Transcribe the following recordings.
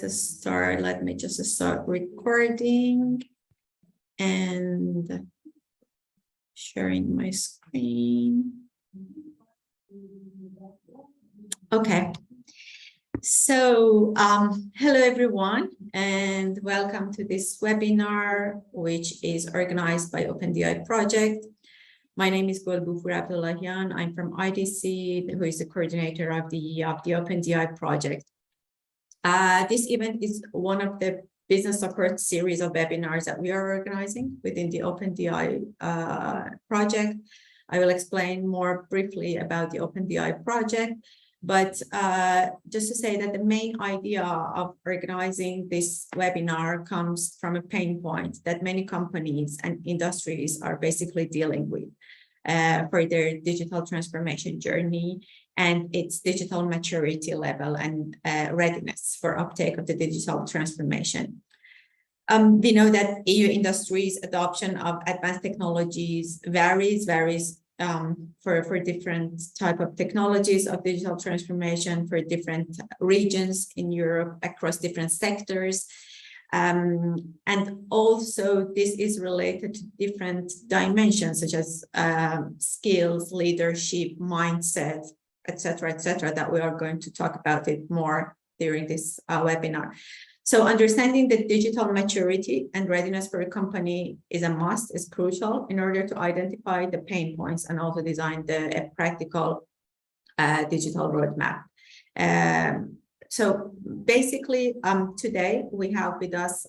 to start, let me just start recording and sharing my screen. Okay. So, hello everyone, and welcome to this webinar, which is organized by OpenDI project. My name is Golbufur Abdullahian. I'm from IDC, who is the coordinator of the OpenDI project. This event is one of the business support series of webinars that we are organizing within the OpenDI project. I will explain more briefly about the OpenDI project, but just to say that the main idea of organizing this webinar comes from a pain point that many companies and industries are basically dealing with for their digital transformation journey and its digital maturity level and readiness for uptake of the digital transformation. We know that EU industry's adoption of advanced technologies varies for different type of technologies of digital transformation for different regions in Europe across different sectors. And also this is related to different dimensions such as skills, leadership, mindset, etc., that we are going to talk about it more during this webinar. So understanding the digital maturity and readiness for a company is a must, is crucial in order to identify the pain points and also design a practical digital roadmap. So basically, today we have with us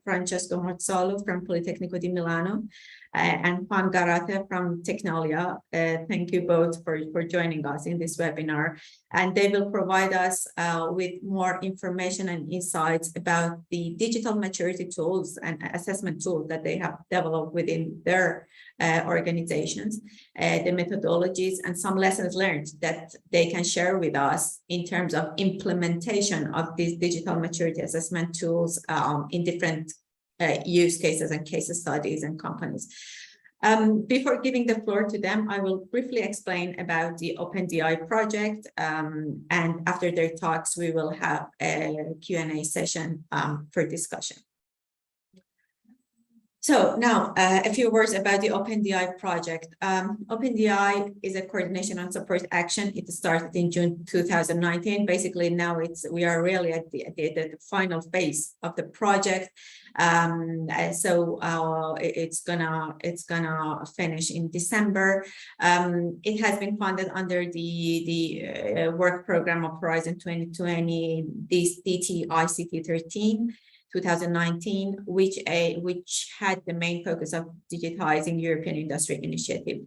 Francesco Mozzolo from Politecnico di Milano and Juan Garate from Technalia. Thank you both for joining us in this webinar. And they will provide us with more information and insights about the digital maturity tools and assessment tools that they have developed within their organizations, the methodologies and some lessons learned that they can share with us in terms of implementation of these digital maturity assessment tools in different use cases and case studies and companies. Before giving the floor to them, I will briefly explain about the OpenDI project, and after their talks, we will have a Q&A session for discussion. So now a few words about the OpenDI project. OpenDI is a coordination and support action. It started in June 2019. Basically, now we are really at the final phase of the project. It's gonna finish in December. It has been funded under the work program of Horizon 2020, this DEI 13. 2019, which had the main focus of digitizing European industry initiative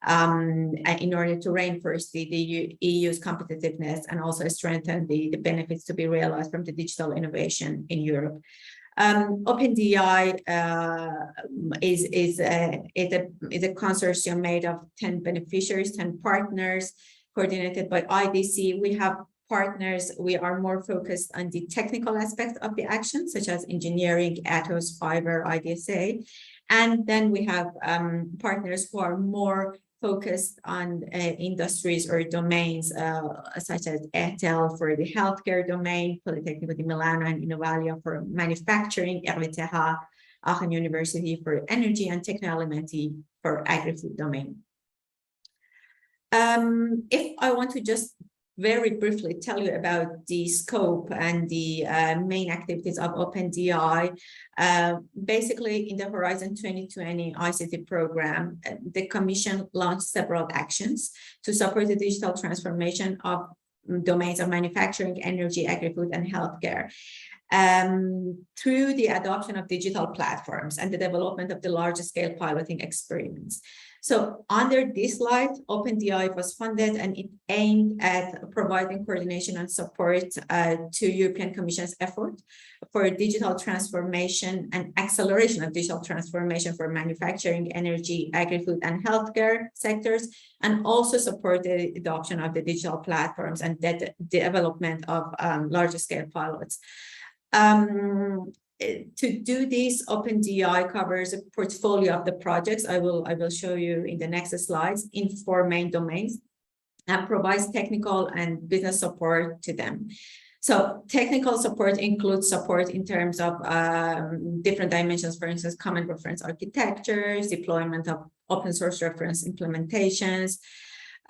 in order to reinforce the EU's competitiveness and also strengthen the benefits to be realized from the digital innovation in Europe. OpenDI is a consortium made of 10 beneficiaries, 10 partners, coordinated by IDC. We have partners, we are more focused on the technical aspect of the action, such as engineering, Atos, Fiverr, IDSA. And then we have partners who are more focused on industries or domains, such as ETEL for the healthcare domain, Politecnico di Milano and Innovalia for manufacturing, RWTH, Aachen University for energy, and Tecnoelementi for agri-food domain. If I want to just very briefly tell you about the scope and the main activities of OpenDI. Basically, in the Horizon 2020 ICT program, the Commission launched several actions to support the digital transformation of domains of manufacturing, energy, agri-food, and healthcare. Through the adoption of digital platforms and the development of the large-scale piloting experiments. So under this light, OpenDI was funded and it aimed at providing coordination and support to European Commission's effort for digital transformation and acceleration of digital transformation for manufacturing, energy, agri-food, and healthcare sectors, and also support the adoption of the digital platforms and the development of larger scale pilots. To do this, OpenDI covers a portfolio of the projects I will show you in the next slides in 4 main domains and provides technical and business support to them. So technical support includes support in terms of different dimensions, for instance, common reference architectures, deployment of open source reference implementations,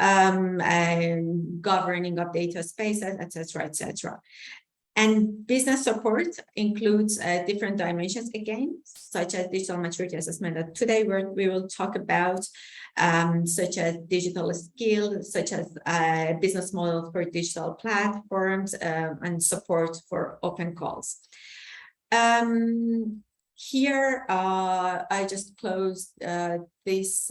and governing of data spaces, etc., etc. And business support includes different dimensions, again, such as digital maturity assessment that today we will talk about, such as digital skills, such as business models for digital platforms, and support for open calls. Here, I just closed this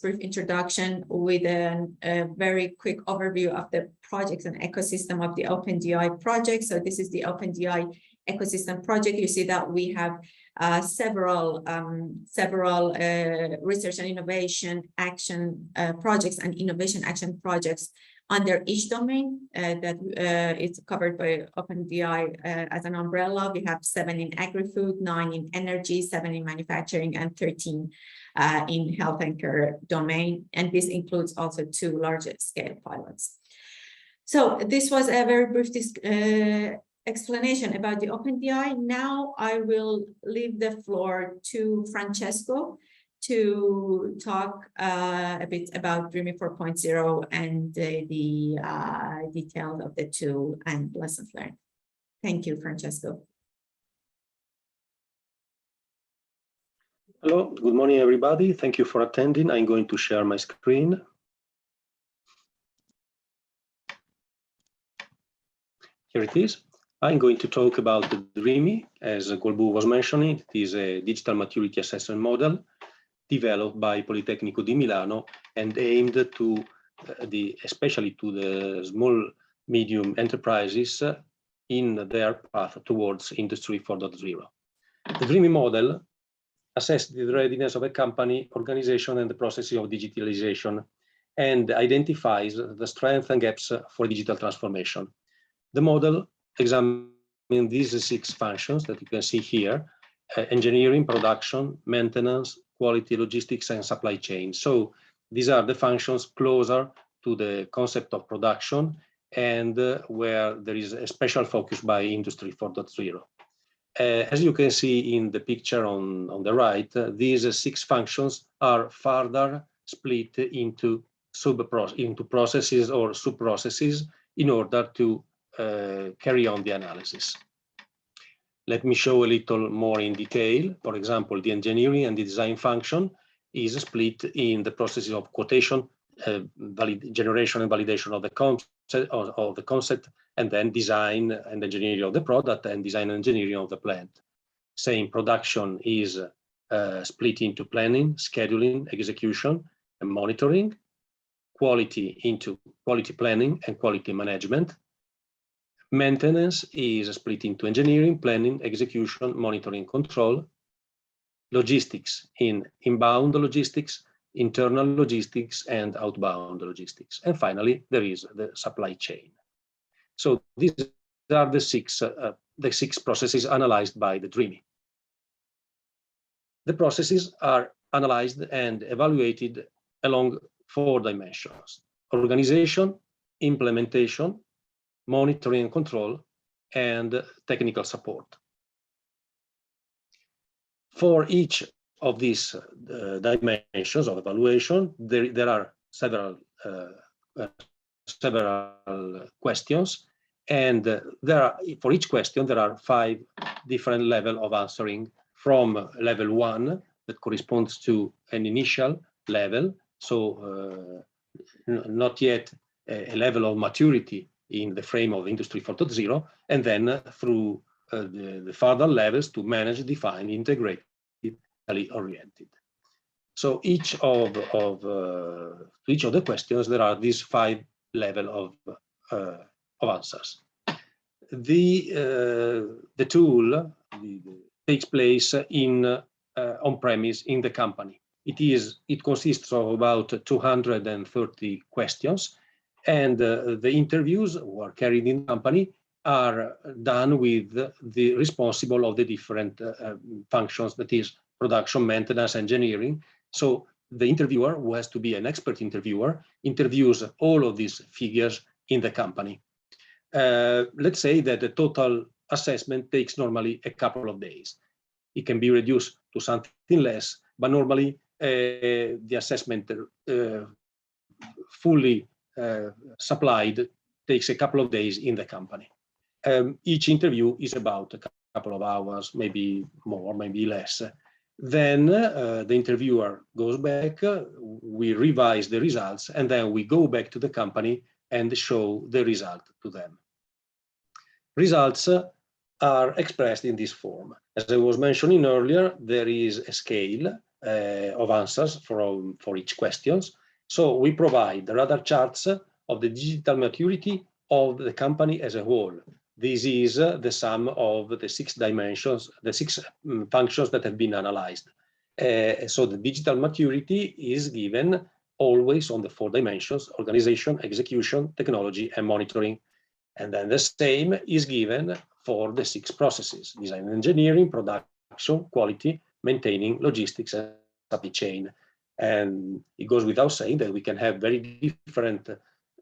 brief introduction with a very quick overview of the projects and ecosystem of the Open DEI project. So this is the Open DEI ecosystem project. You see that we have several research and innovation action projects and innovation action projects under each domain that is covered by Open DEI as an umbrella. We have 7 in agri-food, 9 in energy, 7 in manufacturing, and 13 in health and care domain. And this includes also 2 large-scale pilots. So this was a very brief explanation about the Open DEI. Now I will leave the floor to Francesco to talk a bit about DREAMY 4.0 and the details of the tool and lessons learned. Thank you, Francesco. Hello, good morning, everybody. Thank you for attending. I'm going to share my screen. Here it is. I'm going to talk about the DREAMY, as Golbu was mentioning. It is a digital maturity assessment model developed by Politecnico di Milano and aimed to especially to the small, medium enterprises in their path towards Industry 4.0. The DREAMY model assesses the readiness of a company, organization, and the processes of digitalization, and identifies the strengths and gaps for digital transformation. The model examines these 6 functions that you can see here: engineering, production, maintenance, quality, logistics, and supply chain. So these are the functions closer to the concept of production and where there is a special focus by Industry 4.0. As you can see in the picture on the right, these 6 functions are further split into processes or sub-processes in order to carry on the analysis. Let me show a little more in detail. For example, the engineering and the design function is split in the processes of quotation, generation and validation of the concept, and then design and engineering of the product and design and engineering of the plant. Same production is split into planning, scheduling, execution, and monitoring. Quality into quality planning and quality management. Maintenance is split into engineering, planning, execution, monitoring, control. Logistics in inbound logistics, internal logistics, and outbound logistics. And finally, there is the supply chain. So these are the six processes analyzed by the DREAMY. The processes are analyzed and evaluated along 4 dimensions: organization, implementation, monitoring and control, and technical support. For each of these dimensions of evaluation, there are several questions, and for each question there are 5 different levels of answering, from level 1 that corresponds to an initial level, so not yet a level of maturity in the frame of Industry 4.0, and then through the further levels to manage, define, integrate, oriented. So each of the questions there are these 5 levels of answers. The tool takes place in on-premise in the company. It consists of about 230 questions, and the interviews who are carried in the company are done with the responsible of the different functions, that is production, maintenance, engineering. So the interviewer, who has to be an expert interviewer, interviews all of these figures in the company. let's say that the total assessment takes normally a couple of days. It can be reduced to something less, but normally the assessment fully supplied takes a couple of days in the company. Each interview is about a couple of hours, maybe more, maybe less. Then the interviewer goes back, we revise the results, and then we go back to the company and show the result to them. Results are expressed in this form. As I was mentioning earlier, there is a scale of answers for each question. So we provide rather charts of the digital maturity of the company as a whole. This is the sum of the 6 dimensions, the 6 functions that have been analyzed. So the digital maturity is given always on the 4 dimensions: organization, execution, technology, and monitoring. And then the same is given for the 6 processes: design and engineering, production, quality, maintaining, logistics, and supply chain. And it goes without saying that we can have very different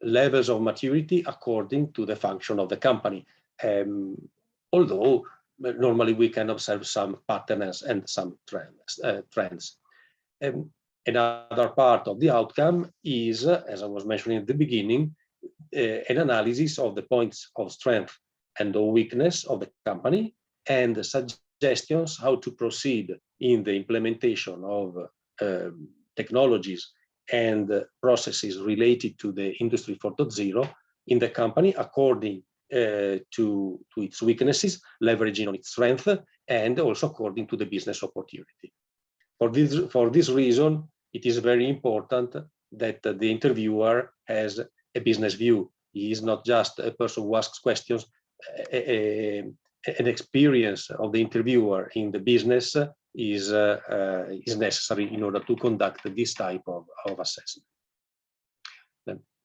levels of maturity according to the function of the company. Although normally we can observe some patterns and some trends. Another part of the outcome is, as I was mentioning at the beginning, an analysis of the points of strength and of weakness of the company, and the suggestions how to proceed in the implementation of technologies and processes related to the Industry 4.0 in the company according to its weaknesses, leveraging on its strength, and also according to the business opportunity. For this reason, it is very important that the interviewer has a business view. He is not just a person who asks questions. An experience of the interviewer in the business is necessary in order to conduct this type of assessment.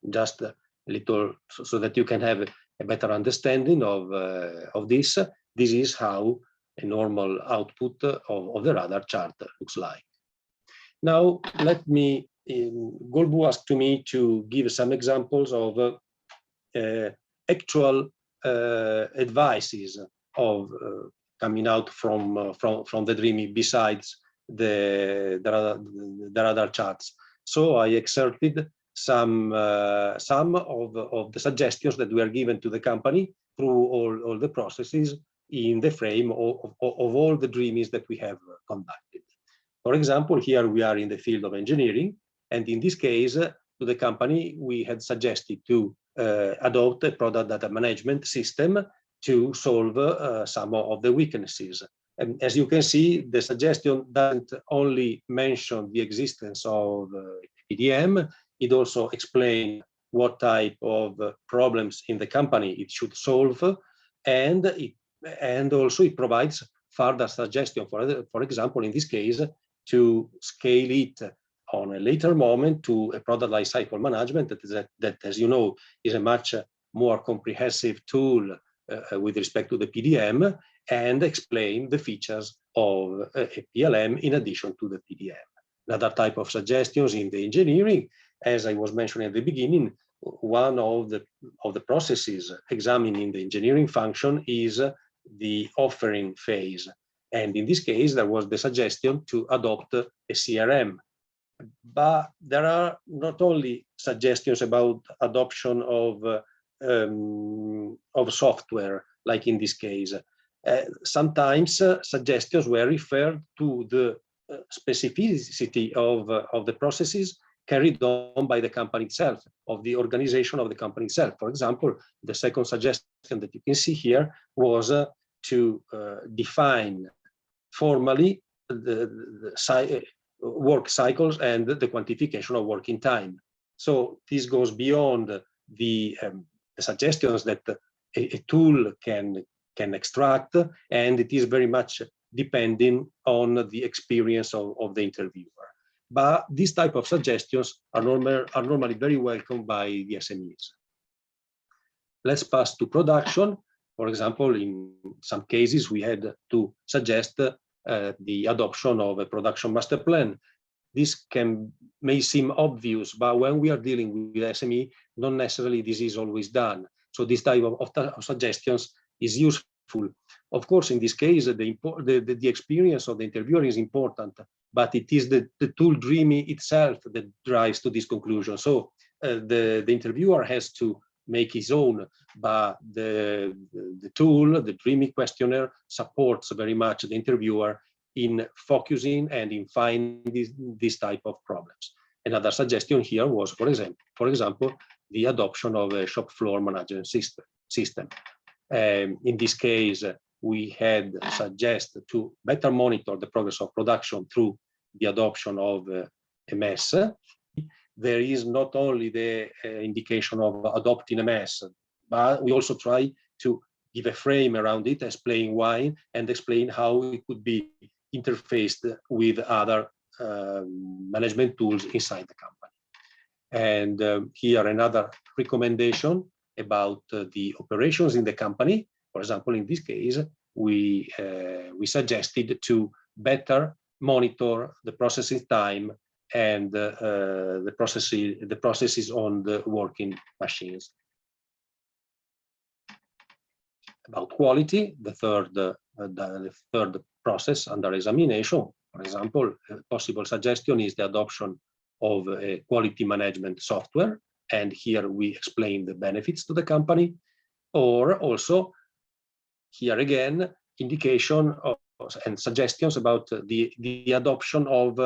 Just a little so that you can have a better understanding of this. This is how a normal output of the radar chart looks like. Now, let me, Golbu asked me to give some examples of actual advices of coming out from the DREAMY besides the radar charts. So I excerpted some of the suggestions that were given to the company through all the processes in the frame of all the DREAMYs that we have conducted. For example, here we are in the field of engineering, and in this case, to the company, we had suggested to adopt a product data management system to solve some of the weaknesses. And as you can see, the suggestion doesn't only mention the existence of PDM, it also explains what type of problems in the company it should solve, and also it provides further suggestion, for example, in this case, to scale it on a later moment to a product lifecycle management that, as you know, is a much more comprehensive tool with respect to the PDM, and explain the features of a PLM in addition to the PDM. Another type of suggestions in the engineering, as I was mentioning at the beginning, one of the processes examined in the engineering function is the offering phase. And in this case, there was the suggestion to adopt a CRM. But there are not only suggestions about adoption of software, like in this case. Sometimes suggestions were referred to the specificity of the processes carried on by the company itself, of the organization of the company itself. For example, the second suggestion that you can see here was to define formally the work cycles and the quantification of working time. So this goes beyond the suggestions that a tool can extract, and it is very much depending on the experience of the interviewer. But these type of suggestions are normally very welcomed by the SMEs. Let's pass to production. For example, in some cases, we had to suggest the adoption of a production master plan. This may seem obvious, but when we are dealing with SME, not necessarily this is always done. So this type of suggestions is useful. Of course, in this case, the experience of the interviewer is important, but it is the tool DREAMY itself that drives to this conclusion. So the interviewer has to make his own, but the tool, the DREAMY questionnaire, supports very much the interviewer in focusing and in finding this type of problems. Another suggestion here was, for example, the adoption of a shop floor management system. In this case, we had suggested to better monitor the progress of production through the adoption of MS. There is not only the indication of adopting MS, but we also try to give a frame around it, explain why, and explain how it could be interfaced with other management tools inside the company. And here another recommendation about the operations in the company. For example, in this case, we suggested to better monitor the processing time and the processes on the working machines. About quality, the third process under examination, for example, a possible suggestion is the adoption of a quality management software, and here we explain the benefits to the company. Or also, here again, indication of, and suggestions about the adoption of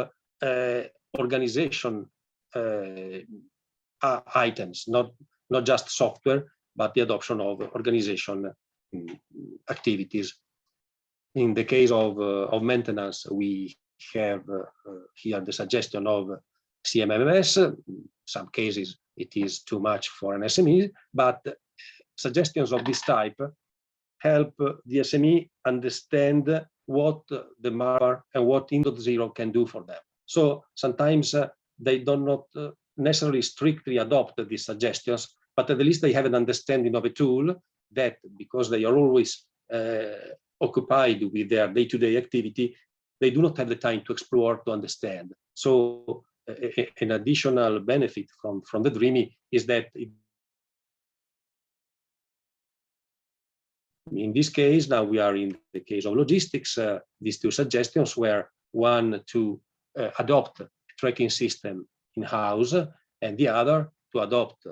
organization items, not just software, but the adoption of organization activities. In the case of maintenance, we have here the suggestion of CMMS. Some cases it is too much for an SME, but suggestions of this type help the SME understand what the market and what Industry 4.0 can do for them. So sometimes they do not necessarily strictly adopt these suggestions, but at least they have an understanding of a tool that, because they are always occupied with their day-to-day activity, they do not have the time to explore, to understand. So an additional benefit from the DREAMY is that in this case, now we are in the case of logistics, these two suggestions were one to adopt a tracking system in-house, and the other to adopt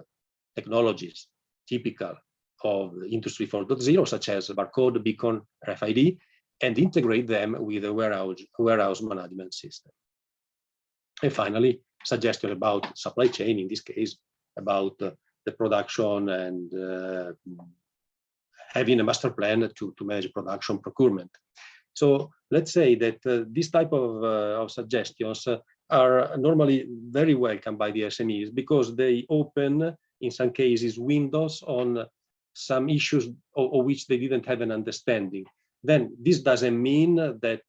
technologies typical of Industry 4.0, such as barcode, beacon, RFID, and integrate them with a warehouse management system. And finally, suggestion about supply chain, in this case, about the production and having a master plan to manage production procurement. So let's say that this type of suggestions are normally very welcome by the SMEs, because they open, in some cases, windows on some issues of which they didn't have an understanding. Then this doesn't mean that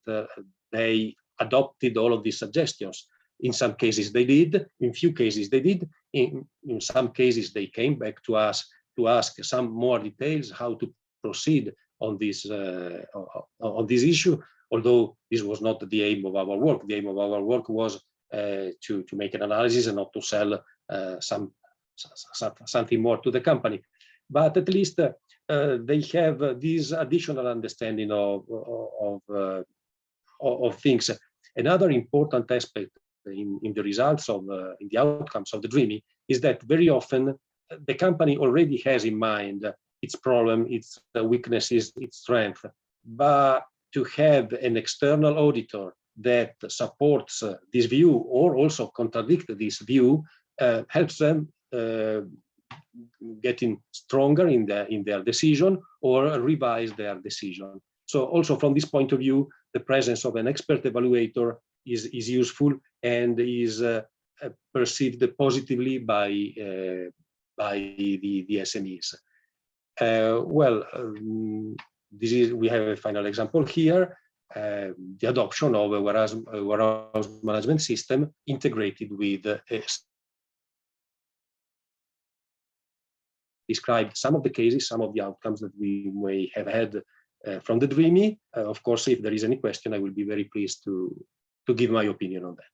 they adopted all of these suggestions. In some cases they did, in few cases they did, in some cases they came back to us to ask some more details how to proceed on this issue, although this was not the aim of our work. The aim of our work was to make an analysis and not to sell something more to the company. But at least they have this additional understanding of things. Another important aspect in the results of in the outcomes of the DREAMY is that very often the company already has in mind its problem, its weaknesses, its strength, but to have an external auditor that supports this view or also contradicts this view helps them getting stronger in their decision or revise their decision. So also from this point of view, the presence of an expert evaluator is useful and is perceived positively by the SMEs. We have a final example here, the adoption of a warehouse management system integrated with describe some of the cases, some of the outcomes that we may have had from the DREAMY. Of course, if there is any question, I will be very pleased to give my opinion on that.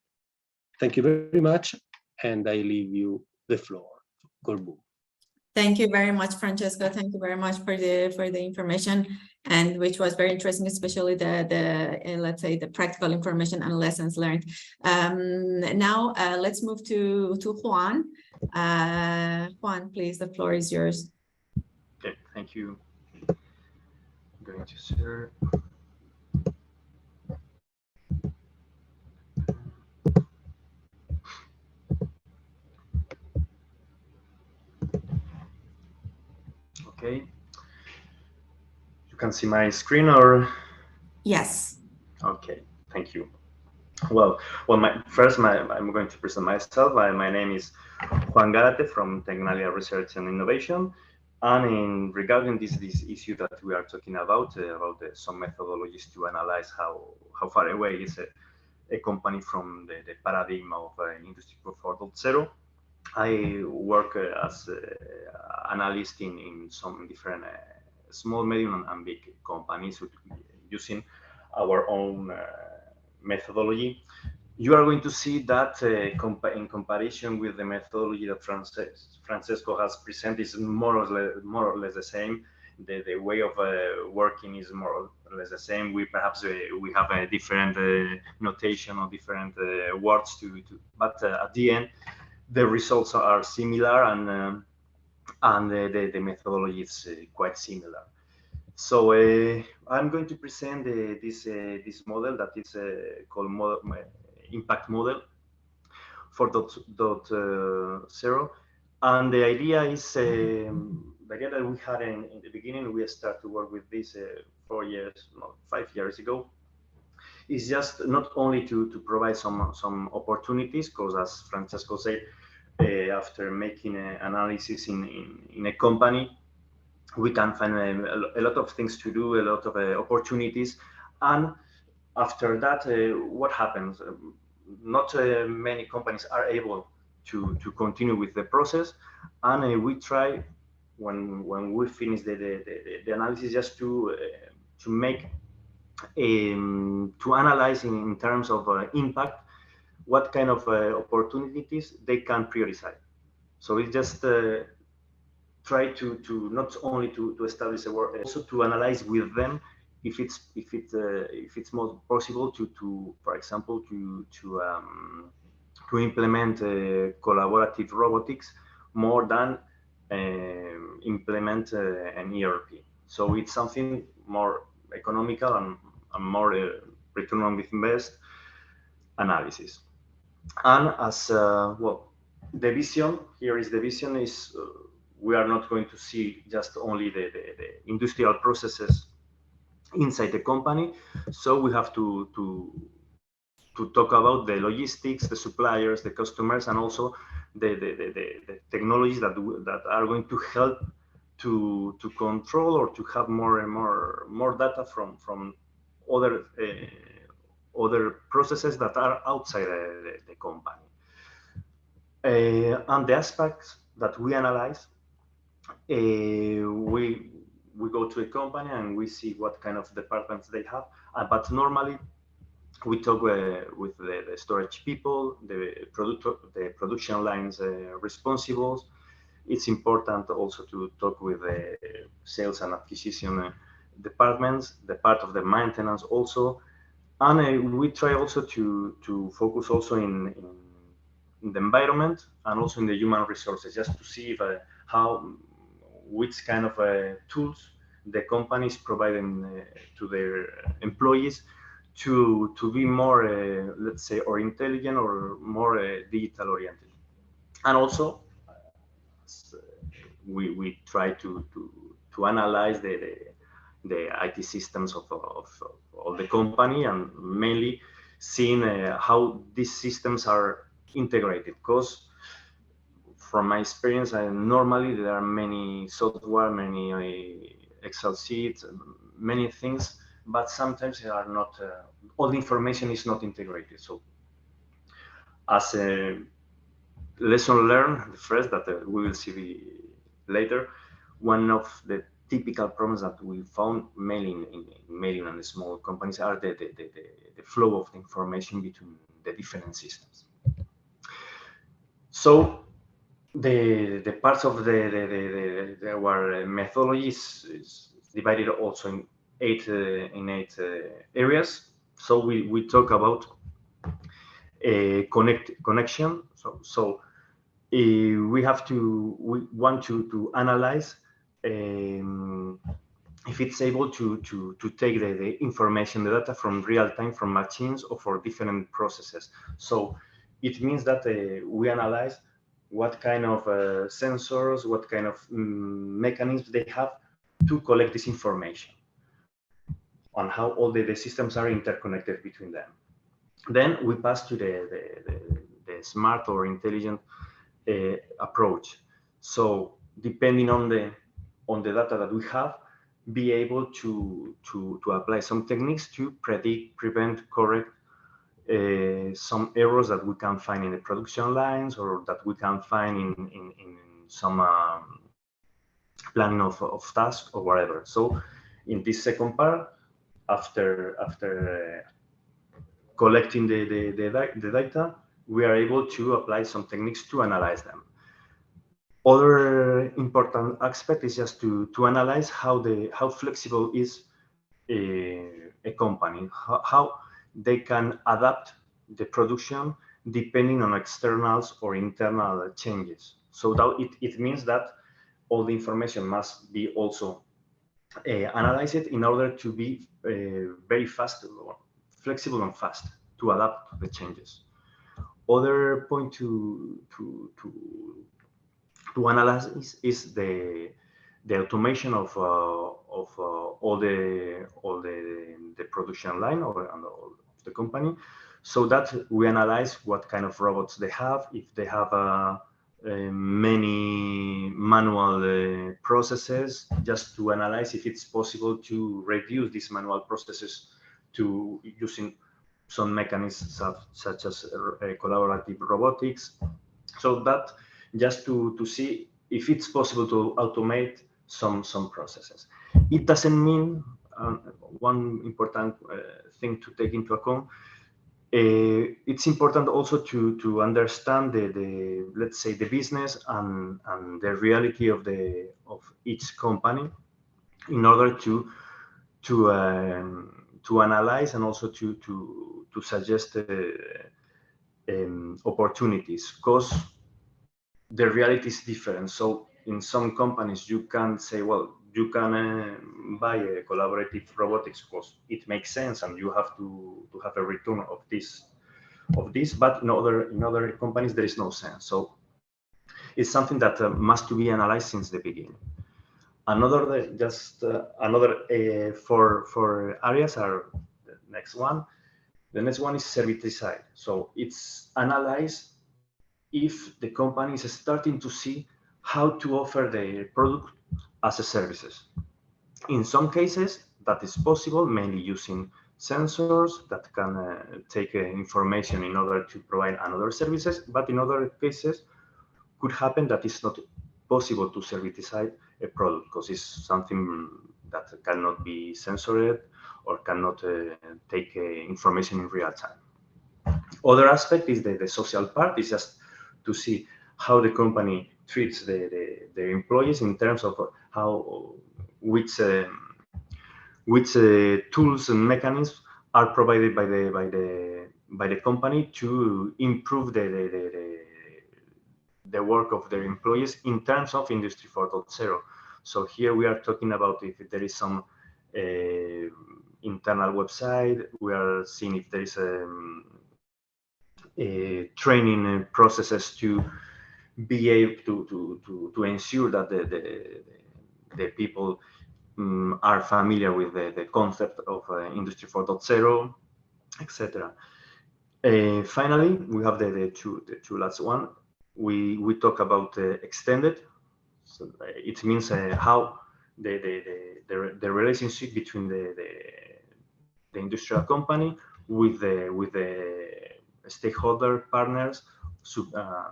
Thank you very much, and I leave you the floor. Golbu. Thank you very much, Francesco. Thank you very much for the information, and which was very interesting, especially the let's say the practical information and lessons learned. Now let's move to Juan. Juan, please, the floor is yours. Okay, thank you. I'm going to share. Okay. You can see my screen, or? Yes. Okay, thank you. Well, I'm going to present myself. My name is Juan Garate from Tecnalia Research and Innovation. And regarding this issue that we are talking about some methodologies to analyze how far away is a company from the paradigm of Industry 4.0. I work as analyst in some different small, medium, and big companies using our own methodology. You are going to see that in comparison with the methodology that Francesco has presented is more or less the same. The way of working is more or less the same. We perhaps we have a different notation or different words but at the end the results are similar, and the methodology is quite similar. So I'm going to present this model that is called impact model 4.0, and the idea is the idea that we had in the beginning. We started to work with this 5 years ago. Is just not only to provide some opportunities, because as Francesco said, after making an analysis in a company, we can find a lot of things to do, a lot of opportunities. And after that, what happens? Not many companies are able to continue with the process. And we try, when we finish the analysis, just to make, to analyze in terms of impact, what kind of opportunities they can prioritize. So we just try to not only to establish a work, also to analyze with them if it's more possible to for example to implement collaborative robotics more than implement an ERP. So it's something more economical and more return on invest analysis. And as well, the vision here is we are not going to see just only the industrial processes inside the company. So we have to talk about the logistics, the suppliers, the customers, and also the technologies that are going to help to control or to have more data from other processes that are outside the company. And the aspects that we analyze, we go to a company and we see what kind of departments they have. But normally we talk with the storage people, the production lines responsibles. It's important also to talk with the sales and acquisition departments, the part of the maintenance also. And we try also to focus also in the environment and also in the human resources, just to see if, which kind of tools the company is providing to their employees to be more, let's say, or intelligent or more digital oriented. And also, we try to analyze the IT systems of the company, and mainly seeing how these systems are integrated. Because from my experience, normally there are many software, many Excel sheets, many things, but sometimes they are not, all the information is not integrated. So as a lesson learned, the first that we will see later, one of the typical problems that we found mainly in medium and small companies are the flow of the information between the different systems. So the parts of our methodology is divided also in eight areas. So we talk about connection. We want to analyze if it's able to take the information, the data from real time from machines or for different processes. So it means that we analyze what kind of sensors, what kind of mechanisms they have to collect this information on how all the systems are interconnected between them. Then we pass to the smart or intelligent approach. So depending on the data that we have, be able to apply some techniques to predict, prevent, correct some errors that we can find in the production lines or that we can find in some planning of tasks or whatever. So in this second part, after collecting the data, we are able to apply some techniques to analyze them. Other important aspect is just to analyze how flexible is a company, how they can adapt the production depending on externals or internal changes. So that it means that all the information must be also analyzed in order to be very fast, or flexible and fast to adapt to the changes. Other point to analyze is the automation of all the production line or all of the company, so that we analyze what kind of robots they have, if they have many manual processes, just to analyze if it's possible to reduce these manual processes to using some mechanisms such as collaborative robotics. So that just to see if it's possible to automate some processes. It doesn't mean one important thing to take into account. It's important also to understand the let's say the business and the reality of each company in order to analyze and also to suggest opportunities, because the reality is different. So in some companies you can say, well, you can buy a collaborative robotics because it makes sense and you have to have a return of this, but in other companies there is no sense. So it's something that must to be analyzed since the beginning. Another four areas are the next one. The next one is service design. So it's analyze if the company is starting to see how to offer the product as a services. In some cases, that is possible, mainly using sensors that can take information in order to provide another services. But in other cases, could happen that it's not possible to service design a product because it's something that cannot be censored or cannot take information in real time. Other aspect is the social part, is just to see how the company treats the employees in terms of which tools and mechanisms are provided by the company to improve the work of their employees in terms of Industry 4.0. So here we are talking about if there is some internal website, we are seeing if there is training processes to be able to ensure that the people are familiar with the concept of Industry 4.0, etc. Finally, we have the two last one. We talk about extended. So it means how the relationship between the industrial company with the stakeholder partners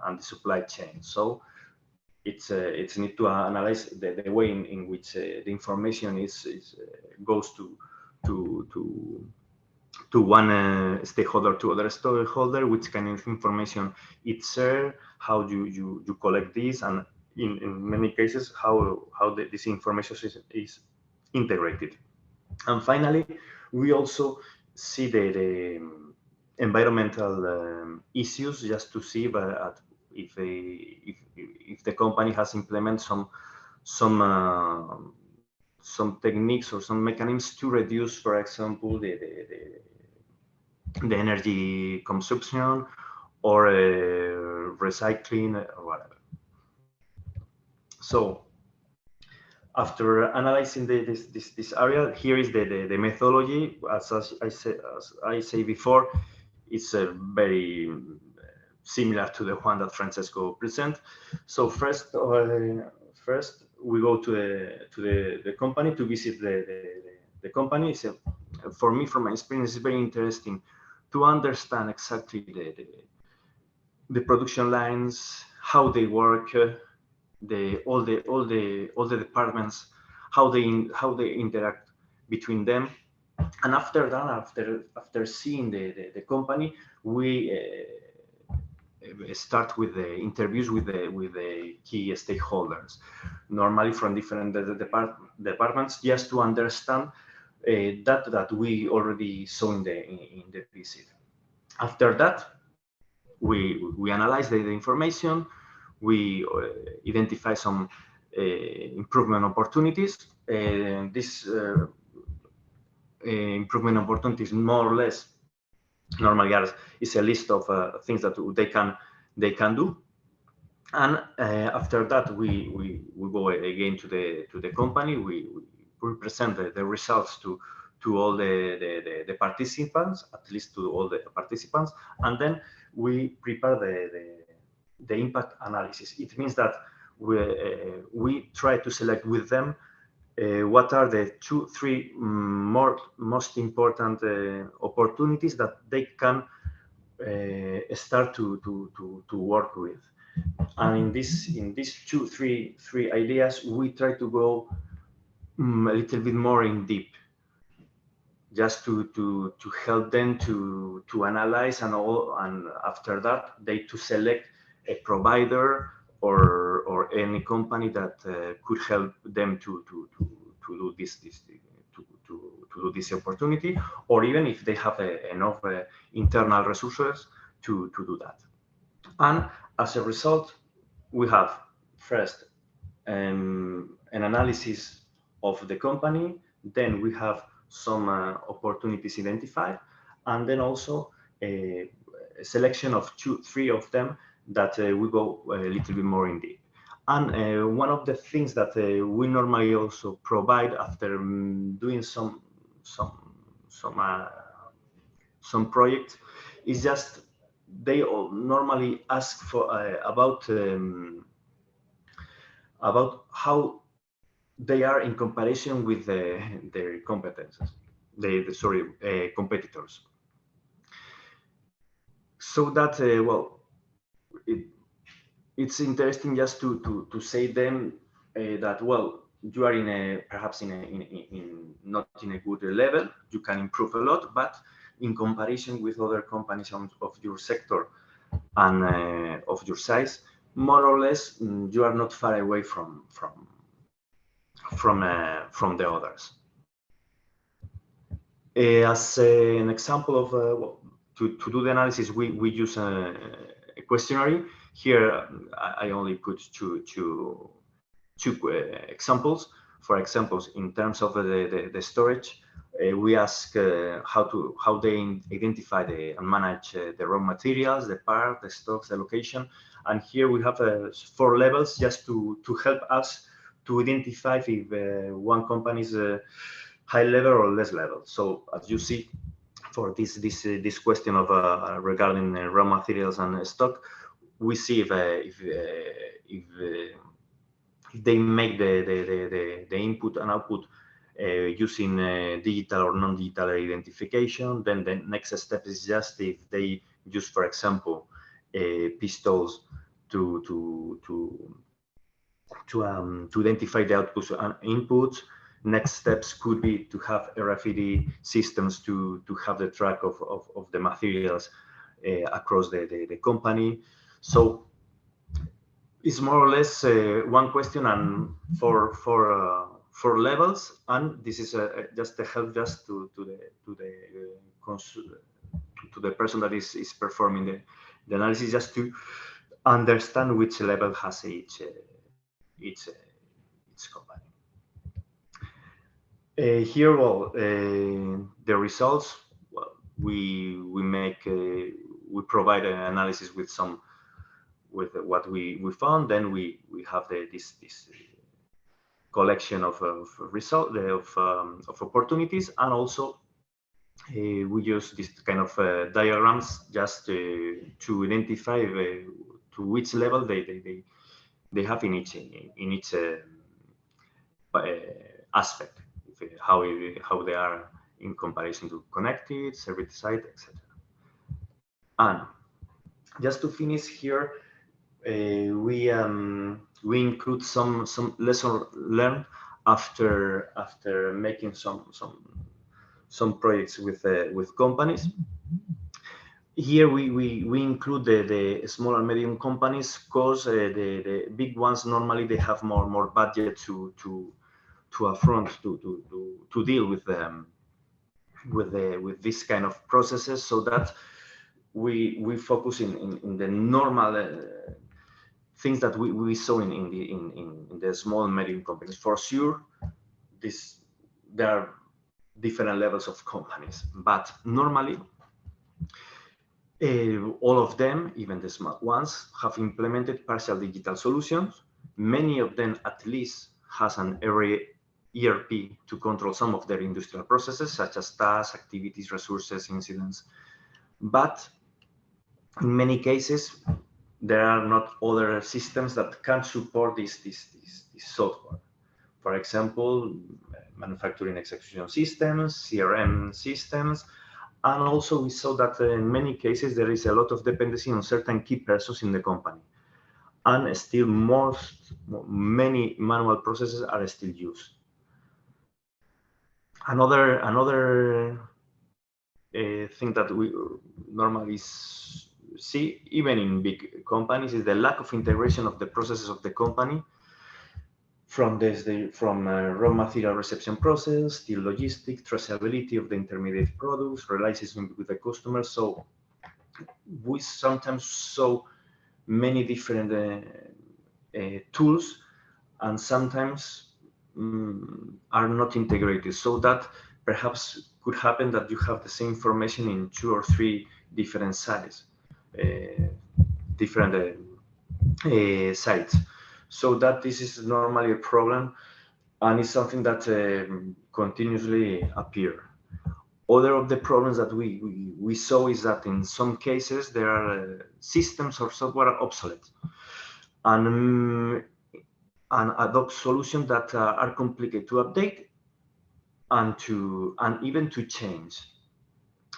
and the supply chain. So it's need to analyze the way in which the information goes to one stakeholder to other stakeholder, which kind of information it's shared, how you collect this, and in many cases how this information is integrated. And finally, we also see the environmental issues, just to see if the company has implemented some techniques or some mechanisms to reduce, for example, the energy consumption, or recycling, or whatever. So after analyzing this area, here is the methodology. As I say before, it's very similar to the one that Francesco present. So first we go to the company to visit the company. So for me, from my experience, it's very interesting to understand exactly the production lines, how they work, all the departments, how they interact between them. And after that, after seeing the company, we start with the interviews with the key stakeholders, normally from different departments, just to understand that we already saw in the visit. After that, we analyze the information, we identify some improvement opportunities. This improvement opportunities, more or less, normally is a list of things that they can do. And after that, we go again to the company. We present the results to all the participants, at least to all the participants, and then we prepare the impact analysis. It means that we try to select with them what are the 2-3 most important opportunities that they can start to work with. And in these 2-3 ideas, we try to go a little bit more in deep, just to help them to analyze and after that they to select a provider or any company that could help them to do this opportunity, or even if they have enough internal resources to do that. And as a result, we have first an analysis of the company, then we have some opportunities identified, and then also a selection of 2-3 of them that we go a little bit more in deep. And one of the things that we normally also provide after doing some projects is just they all normally ask for about how they are in comparison with their competences, competitors. So that it's interesting just to say them that you are perhaps not in a good level. You can improve a lot, but in comparison with other companies of your sector and of your size, more or less, you are not far away from the others. As an example of to do the analysis, we use a questionnaire. Here, I only put two examples. For example, in terms of the storage, we ask how they identify and manage the raw materials, the part, the stocks, the location. And here we have 4 levels just to help us to identify if one company is high level or less level. So as you see, for this question of regarding raw materials and stock, we see if they make the input and output using digital or non-digital identification. Then the next step is just if they use, for example, pistols to identify the outputs and inputs. next steps could be to have RFID systems to have the track of the materials across the company. So it's more or less one question and four levels, and this is just to help just to the person that is performing the analysis, just to understand which level has each company. Here, well, the results. Well, we provide an analysis with what we found. Then we have this collection of result of opportunities, and also we use this kind of diagrams just to identify to which level they have in each aspect, how they are in comparison to connected, service side, etc. And just to finish here, we include some lessons learned after making some projects with companies. Here we include the small and medium companies, because the big ones normally they have more budget to affront to deal with them with this kind of processes, so that we focus in the normal things that we saw in the small and medium companies. For sure, there are different levels of companies, but normally all of them, even the small ones, have implemented partial digital solutions. Many of them at least has an ERP to control some of their industrial processes, such as tasks, activities, resources, incidents. But in many cases, there are not other systems that can support this software. For example, manufacturing execution systems, CRM systems, and also we saw that in many cases there is a lot of dependency on certain key persons in the company, and still many manual processes are still used. Another thing that we normally see, even in big companies, is the lack of integration of the processes of the company, from raw material reception process, till logistic, traceability of the intermediate products, relationship with the customer. So we sometimes saw many different tools, and sometimes are not integrated, so that perhaps could happen that you have the same information in 2 or 3 different sites, sites. So that this is normally a problem, and it's something that continuously appear. Other of the problems that we saw is that in some cases there are systems or software obsolete, and adopt solutions that are complicated to update and even to change.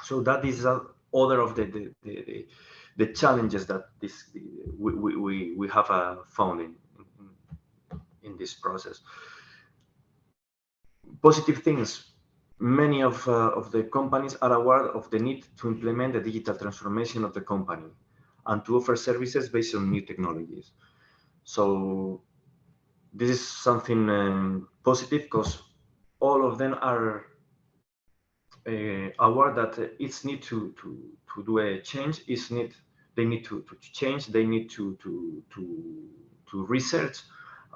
So that is other of the challenges that we have found in this process. Positive things. Many of the companies are aware of the need to implement the digital transformation of the company and to offer services based on new technologies. So this is something positive, because all of them are aware that it's need to do a change. They need to change. They need to research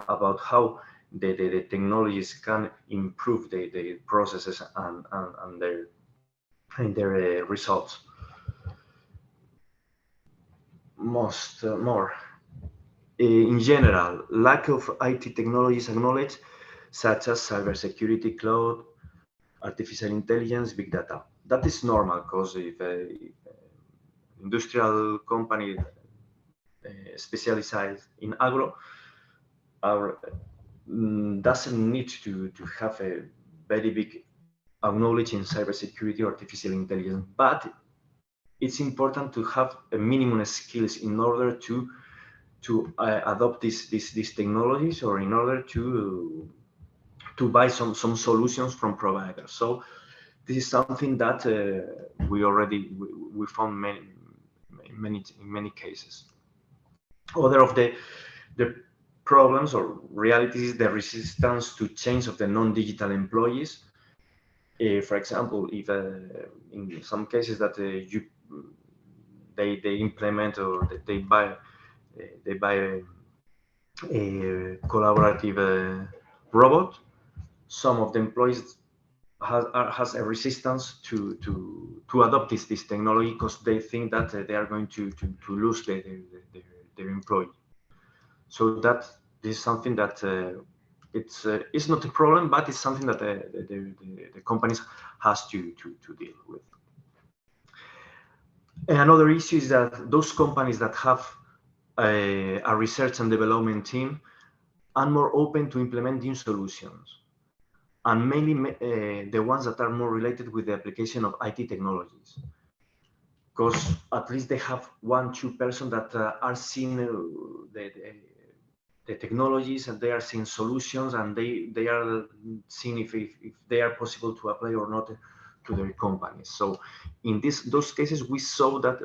about how the technologies can improve the processes and their results. More in general, lack of IT technologies acknowledged, such as cybersecurity, cloud, artificial intelligence, big data. That is normal, because if an industrial company specialized in agro doesn't need to have a very big knowledge in cybersecurity or artificial intelligence, but it's important to have a minimum skills in order to adopt these technologies, or in order to to buy some solutions from providers. So this is something that we found in many cases. Other of the problems or realities is the resistance to change of the non-digital employees. For example, if in some cases that they implement or they buy a collaborative robot, some of the employees has a resistance to adopt this technology because they think that they are going to lose their employee. So that this is something that it's not a problem, but it's something that the companies has to deal with. And another issue is that those companies that have a research and development team are more open to implement new solutions, and mainly the ones that are more related with the application of IT technologies, because at least they have 1-2 persons that are seeing the technologies, and they are seeing solutions, and they are seeing if they are possible to apply or not to their companies. So in those cases, we saw that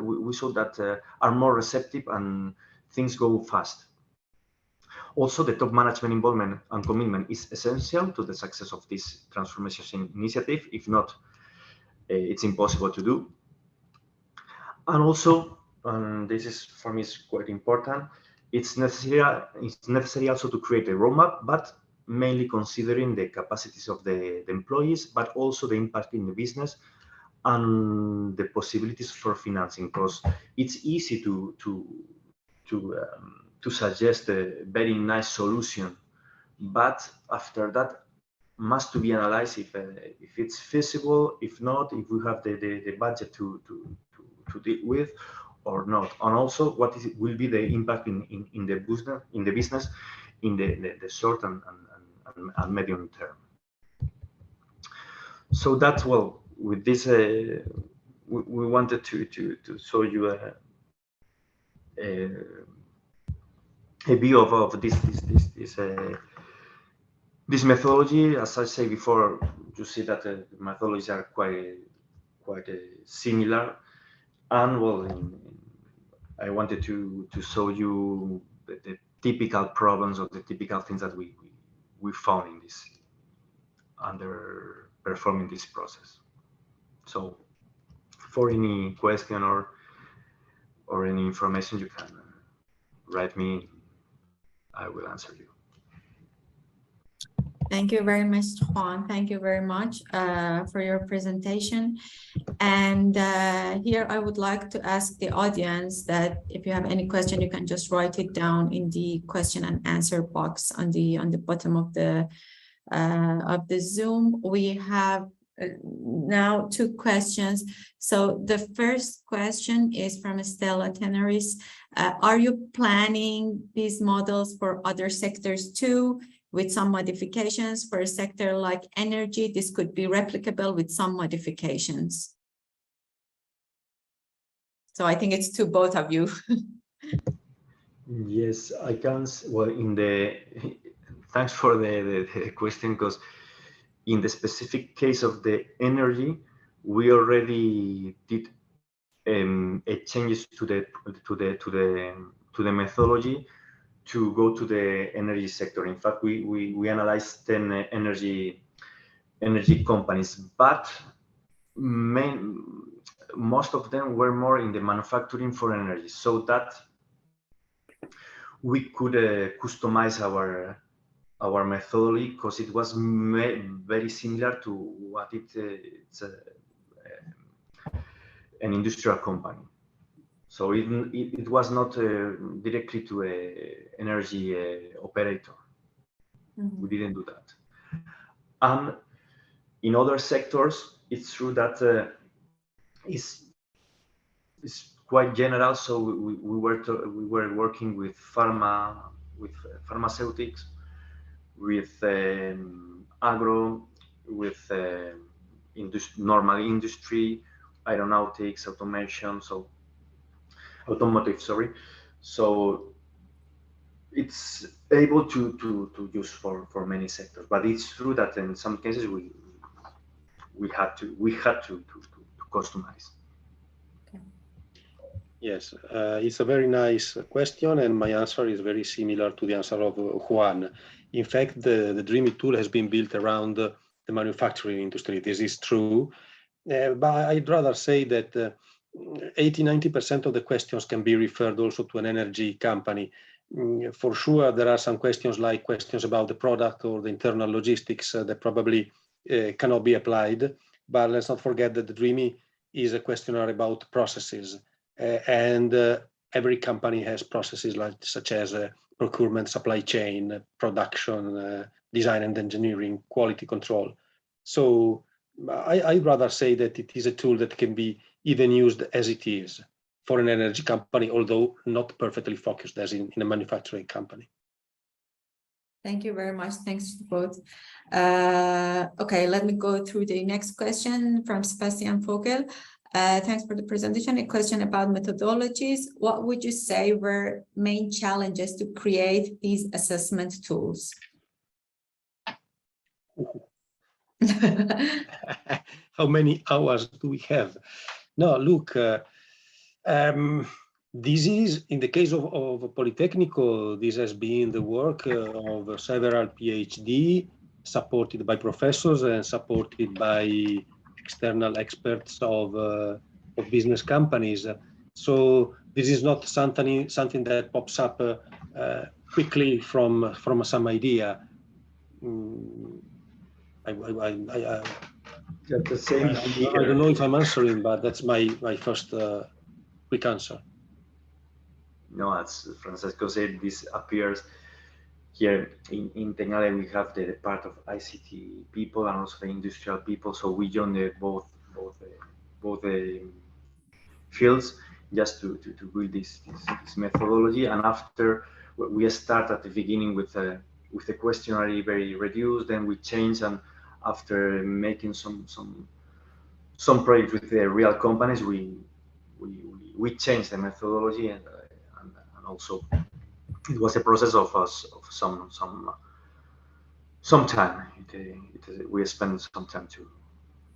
are more receptive and things go fast. Also, the top management involvement and commitment is essential to the success of this transformation initiative. If not, it's impossible to do. And also, this is for me is quite important, it's necessary also to create a roadmap, but mainly considering the capacities of the employees, but also the impact in the business and the possibilities for financing, because it's easy to suggest a very nice solution, but after that must to be analyzed if it's feasible, if not, if we have the budget to deal with or not, and also what will be the impact in the business in the short and medium term. So that's, well, with this we wanted to show you a view of this methodology. As I said before, you see that the methodologies are quite similar, and well, I wanted to show you the typical problems or the typical things that we found in this under performing this process. So for any question or any information, you can write me. I will answer you. Thank you very much, Juan. Thank you very much for your presentation. And here I would like to ask the audience that if you have any question, you can just write it down in the question and answer box on the bottom of the Zoom. We have now 2 questions. So the first question is from Stella Teneris. Are you planning these models for other sectors too, with some modifications? For a sector like energy, this could be replicable with some modifications. So I think it's to both of you. Yes, I can. Well, thanks for the question, because in the specific case of the energy, we already did changes to the methodology to go to the energy sector. In fact, we analyzed 10 energy companies, but most of them were more in the manufacturing for energy, so that we could customize our methodology, because it was very similar to what it's an industrial company. So it was not directly to a energy operator. Mm-hmm. We didn't do that. And in other sectors, it's true that it's quite general. So we were working with pharmaceutics, with agro, with normal industry, aeronautics, automation, so automotive, sorry. So it's able to use for many sectors. But it's true that in some cases we had to customize. Yes, it's a very nice question, and my answer is very similar to the answer of Juan. In fact, the DREAMY tool has been built around the manufacturing industry. This is true, but I'd rather say that 80–90% of the questions can be referred also to an energy company. For sure, there are some questions like questions about the product or the internal logistics that probably cannot be applied, but let's not forget that the DREAMY is a questionnaire about processes. And every company has processes such as procurement, supply chain, production, design and engineering, quality control. So I'd rather say that it is a tool that can be even used as it is for an energy company, although not perfectly focused as in a manufacturing company. Thank you very much. Thanks to both. Okay, let me go through the next question from Sebastian Vogel. Thanks for the presentation. A question about methodologies. What would you say were main challenges to create these assessment tools? How many hours do we have? No, look, this is, in the case of Politecnico, this has been the work of several PhD, supported by professors and supported by external experts of business companies. So this is not something that pops up quickly from some idea. I don't know if I'm answering, but that's my first quick answer. No, as Francesco said, this appears here in Tecnalia. We have the part of ICT people and also the industrial people. So we join both fields just to build this methodology. And after we start at the beginning with the questionnaire very reduced, then we change, and after making some projects with the real companies, we change the methodology, and also it was a process of some time. We spent some time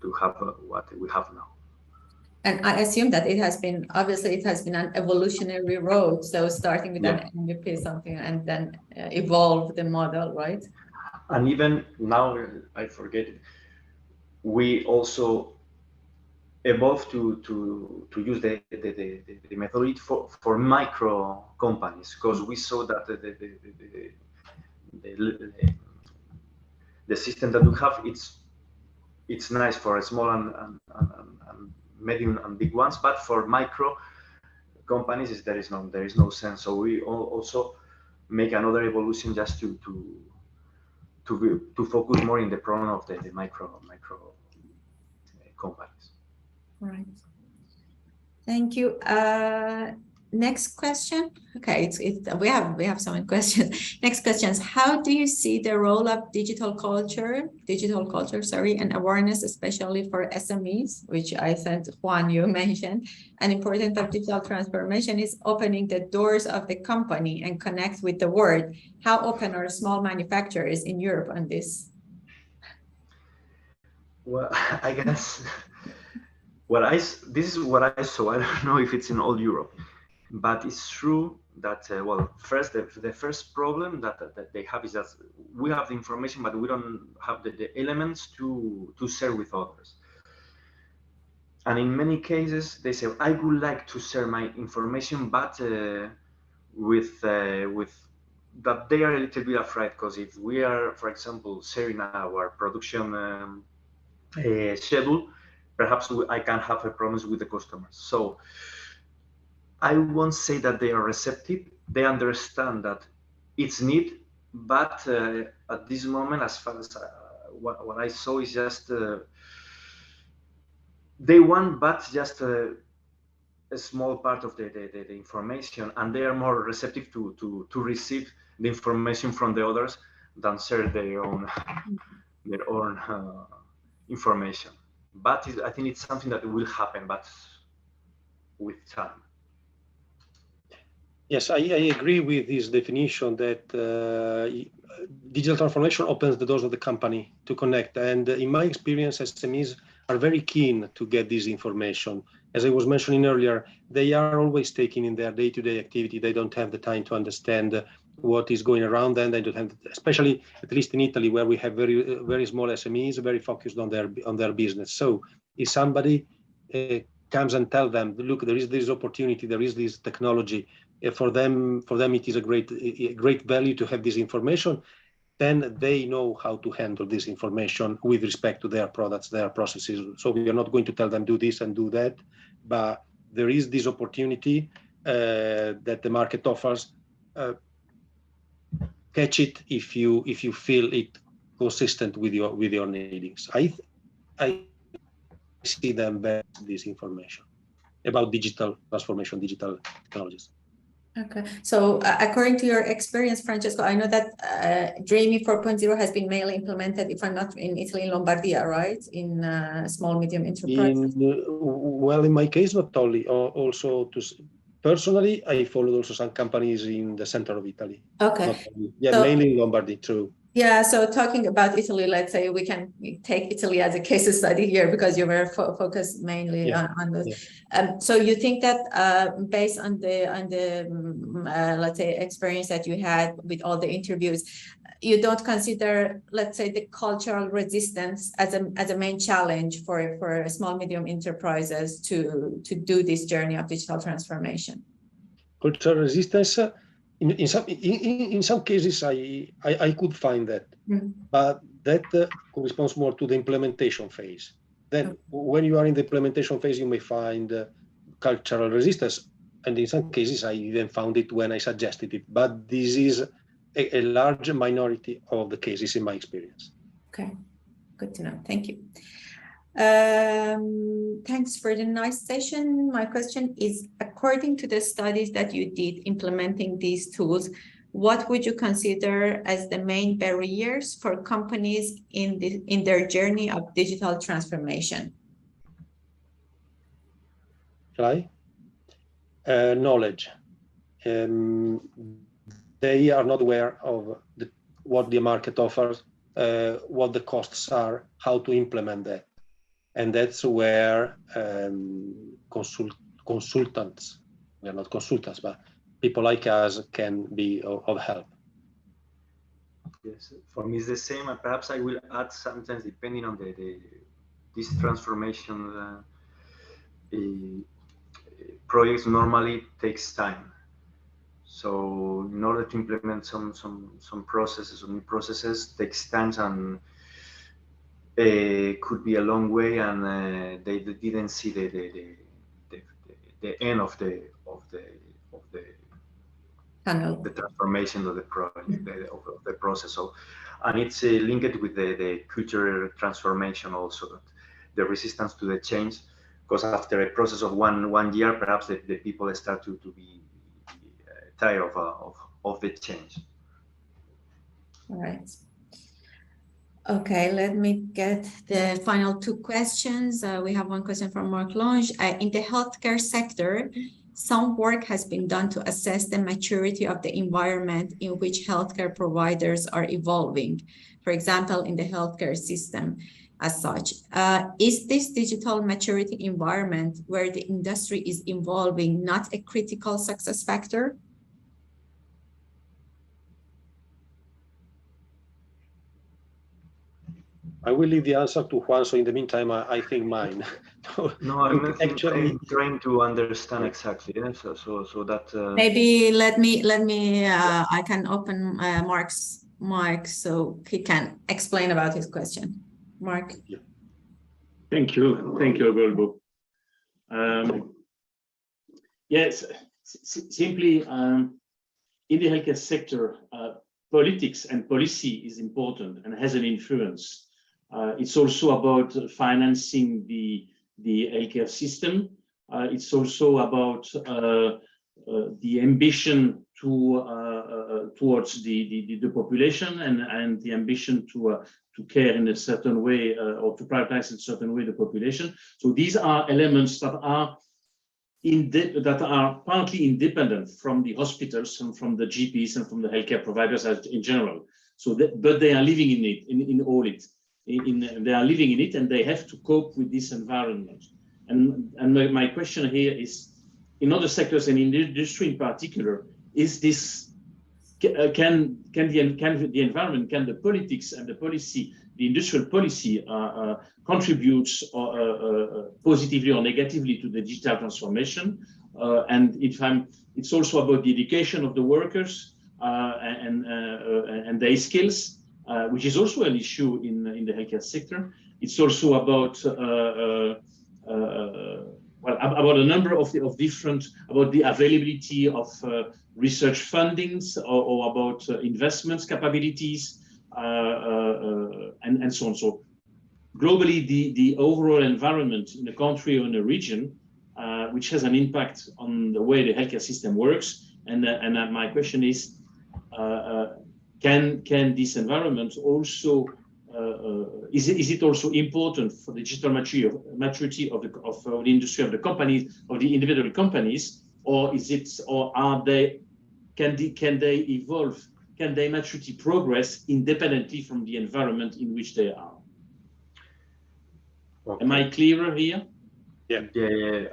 to have what we have now. And I assume that it has been an evolutionary road. So starting with an MVP something and then evolve the model, right? And even now, I forget it, we also evolved to use the methodology for micro companies, because we saw that the system that we have, it's nice for small and medium and big ones, but for micro companies there is no sense. So we also make another evolution just to focus more in the problem of the micro companies. Right. Thank you. Next question. Okay, we have so many questions. Next question is, how do you see the role of digital culture, and awareness, especially for SMEs, which I said, Juan, you mentioned. An important of digital transformation is opening the doors of the company and connect with the world. How open are small manufacturers in Europe on this? Well, I guess this is what I saw. I don't know if it's in all Europe, but it's true that first the first problem that they have is that we have the information, but we don't have the elements to share with others. And in many cases, they say, I would like to share my information, but with that they are a little bit afraid, because if we are, for example, sharing our production schedule, perhaps I can have problems with the customers. So I won't say that they are receptive. They understand that it's need, but at this moment, as far as what I saw is just they want, but just a small part of the information, and they are more receptive to receive the information from the others than share their own information. But I think it's something that will happen, but with time. Yes, I agree with this definition that digital transformation opens the doors of the company to connect. And in my experience, SMEs are very keen to get this information. As I was mentioning earlier, they are always taking in their day-to-day activity. They don't have the time to understand what is going around them. They don't have, especially at least in Italy, where we have very small SMEs, very focused on their business. So if somebody comes and tell them, look, there is this opportunity, there is this technology, for them it is a great value to have this information, then they know how to handle this information with respect to their products, their processes. So we are not going to tell them do this and do that, but there is this opportunity that the market offers. Catch it if you feel it consistent with your needs. I see them back this information about digital transformation, digital technologies. Okay, so according to your experience, Francesco, I know that DREAMY 4.0 has been mainly implemented, if I'm not in Italy, in Lombardia, right? In small, medium enterprises. Well, in my case, not only, also personally, I followed also some companies in the center of Italy. Okay. Yeah, so, mainly in Lombardy, true. Yeah, so talking about Italy, let's say we can take Italy as a case study here because you were focused mainly on those. Yeah. So you think that based on the let's say experience that you had with all the interviews, you don't consider, let's say, the cultural resistance as a main challenge for small medium enterprises to do this journey of digital transformation? Cultural resistance. In some cases, I could find that, but that corresponds more to the implementation phase. Then, when you are in the implementation phase, you may find cultural resistance, and in some cases, I even found it when I suggested it. But this is a large minority of the cases in my experience. Okay, good to know. Thank you. Thanks for the nice session. My question is, according to the studies that you did implementing these tools, what would you consider as the main barriers for companies in their journey of digital transformation? Shall I? Knowledge. They are not aware of what the market offers, what the costs are, how to implement that. And that's where consultants, we are not consultants, but people like us can be of help. Yes, for me it's the same, and perhaps I will add sometimes, depending on this transformation projects normally takes time. So in order to implement some processes or new processes takes time, and could be a long way, and they didn't see the end of the transformation of the project, of the process. So, and it's linked with the cultural transformation also, that the resistance to the change, because after a process of one year, perhaps the people start to be tired of the change. All right. Okay, let me get the final two questions. We have one question from Mark Lange. In the healthcare sector, some work has been done to assess the maturity of the environment in which healthcare providers are evolving, for example, in the healthcare system as such. Is this digital maturity environment where the industry is evolving not a critical success factor? I will leave the answer to Juan, so in the meantime, I think mine. No, I'm actually trying to understand exactly. Yeah? So that maybe let me I can open Mark's mic so he can explain about his question. Mark. Thank you, Golbu. Yes, simply in the healthcare sector, politics and policy is important and has an influence. It's also about financing the healthcare system. It's also about the ambition towards the population and the ambition to care in a certain way, or to prioritize in a certain way the population. So these are elements that are that are partly independent from the hospitals and from the GPs and from the healthcare providers in general. So, but they are living in it, in all it. They are living in it, and they have to cope with this environment. And my question here is, in other sectors and in the industry in particular, is this can the environment, can the politics and the policy, the industrial policy, contribute positively or negatively to the digital transformation? And it's also about the education of the workers and their skills, which is also an issue in the healthcare sector. It's also about about a number of different, about the availability of research fundings or about investments capabilities and so on. So globally, the overall environment in a country or in a region, which has an impact on the way the healthcare system works. And my question is, can this environment also is it also important for the digital maturity of the industry, of the companies, of the individual companies, or can they evolve? Can their maturity progress independently from the environment in which they are? Okay. Am I clearer here? Yeah.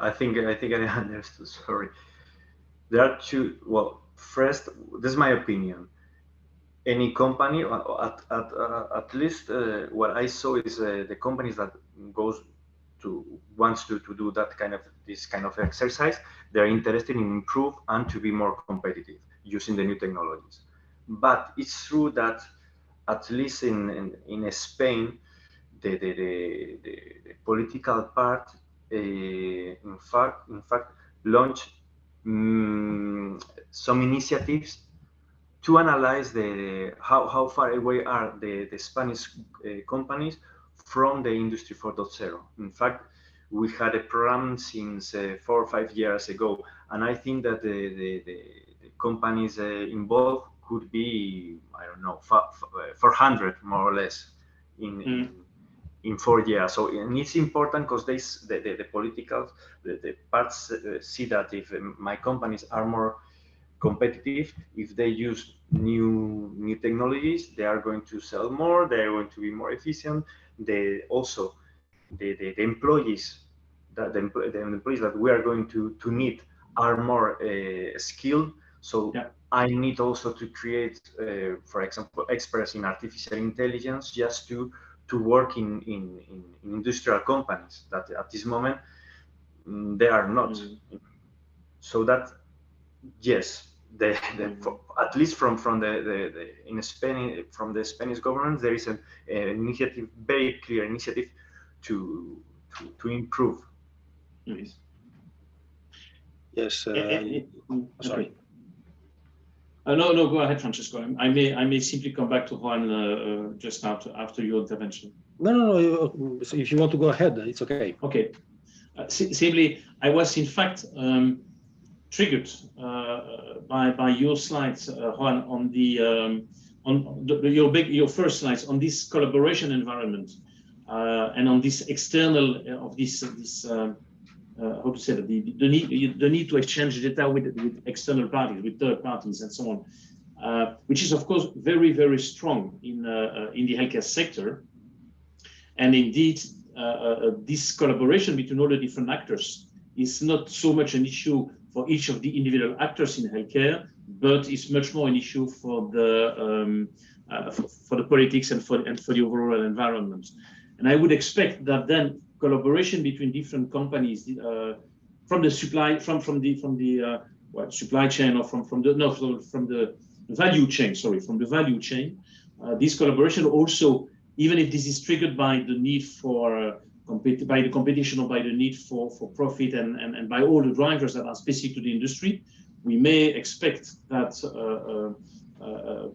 I think I understood. Sorry. There are two. Well, first, this is my opinion. Any company, at least what I saw is the companies that wants to do this kind of exercise, they're interested in improve and to be more competitive using the new technologies. But it's true that at least in Spain, the political part, in fact, launched some initiatives to analyze how far away are the Spanish companies from the Industry 4.0. In fact, we had a program since 4 or 5 years ago, and I think that the companies involved could be, I don't know, 400 more or less in 4 years. So and it's important because the political the parts see that if my companies are more competitive, if they use new technologies, they are going to sell more, they are going to be more efficient. The employees the employees that we are going to need are more skilled. So yeah. I need also to create, for example, experts in artificial intelligence just to work in industrial companies that at this moment they are not. So that yes. At least from the in Spain, from the Spanish government, there is an initiative, very clear initiative to improve. Yes. Sorry. No, go ahead, Francesco. I may simply come back to Juan just after your intervention. No. So if you want to go ahead, it's okay. Okay. Simply, I was in fact triggered by your slides, Juan, on your first slides on this collaboration environment and on this external of this how to say that the need to exchange data with external parties, with third parties, and so on, which is of course very, very strong in the healthcare sector, and indeed this collaboration between all the different actors is not so much an issue for each of the individual actors in healthcare, but it's much more an issue for the politics and for the overall environment. And I would expect that then collaboration between different companies from the supply supply chain or from the value chain. Sorry, from the value chain. This collaboration also, even if this is triggered by the need for by the competition or by the need for profit and by all the drivers that are specific to the industry, we may expect that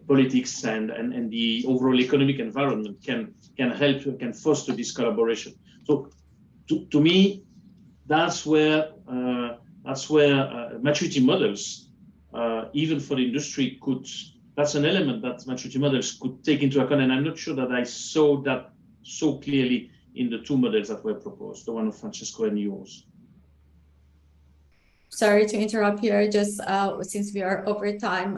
politics and the overall economic environment can foster this collaboration. So to me, that's where maturity models, even for the industry, that's an element that maturity models could take into account. And I'm not sure that I saw that so clearly in the two models that were proposed, the one of Francesco and yours. Sorry to interrupt here, just since we are over time,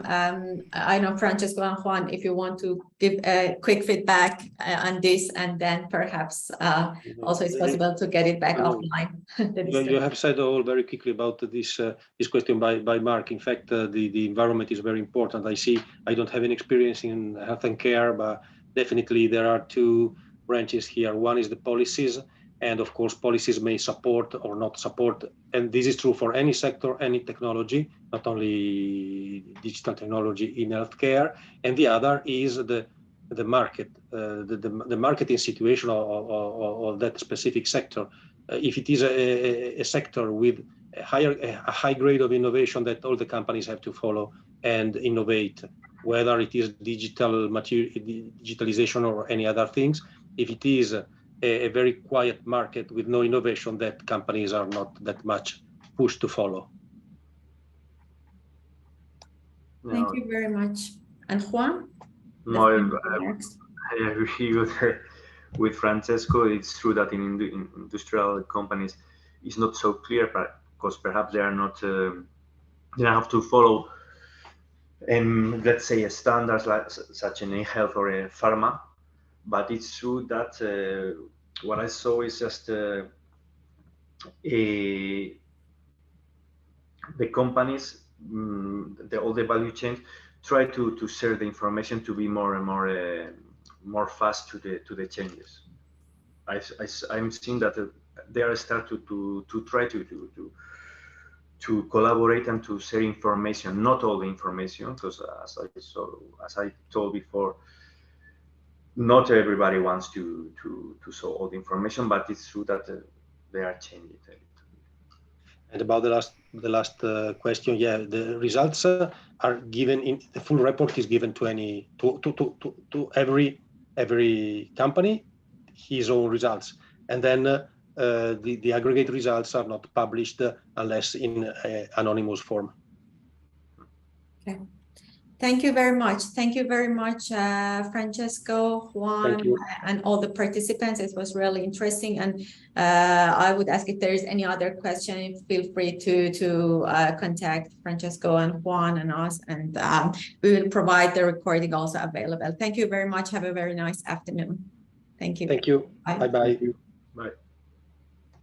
I know Francesco and Juan, if you want to give a quick feedback on this, and then perhaps also it's possible to get it back offline. You have said all very quickly about this question by Mark. In fact, the environment is very important. I don't have any experience in health and care, but definitely there are two branches here. One is the policies, and of course, policies may support or not support. And this is true for any sector, any technology, not only digital technology in healthcare. And the other is the market, the marketing situation of that specific sector. If it is a sector with a high grade of innovation that all the companies have to follow and innovate, whether it is digitalization or any other things, if it is a very quiet market with no innovation, that companies are not that much pushed to follow. Thank you very much. And Juan? No, I agree with Francesco. It's true that in industrial companies it's not so clear, but because perhaps they are not, they have to follow, let's say, standards like such in health or a pharma. But it's true that what I saw is just the companies, all the value chain, try to share the information to be more and more fast to the changes. I'm seeing that they are starting to try to collaborate and to share information, not all the information, because as I told before, not everybody wants to show all the information, but it's true that they are changing a little. And about the last question, yeah, the results are given in the full report is given to every company his own results, and then the aggregate results are not published unless in anonymous form. Okay. Thank you very much. Thank you very much, Francesco, Juan, and all the participants. It was really interesting. And I would ask if there is any other question, feel free to contact Francesco and Juan and us, and we will provide the recording also available. Thank you very much. Have a very nice afternoon. Thank you. Thank you. Bye-bye. Bye.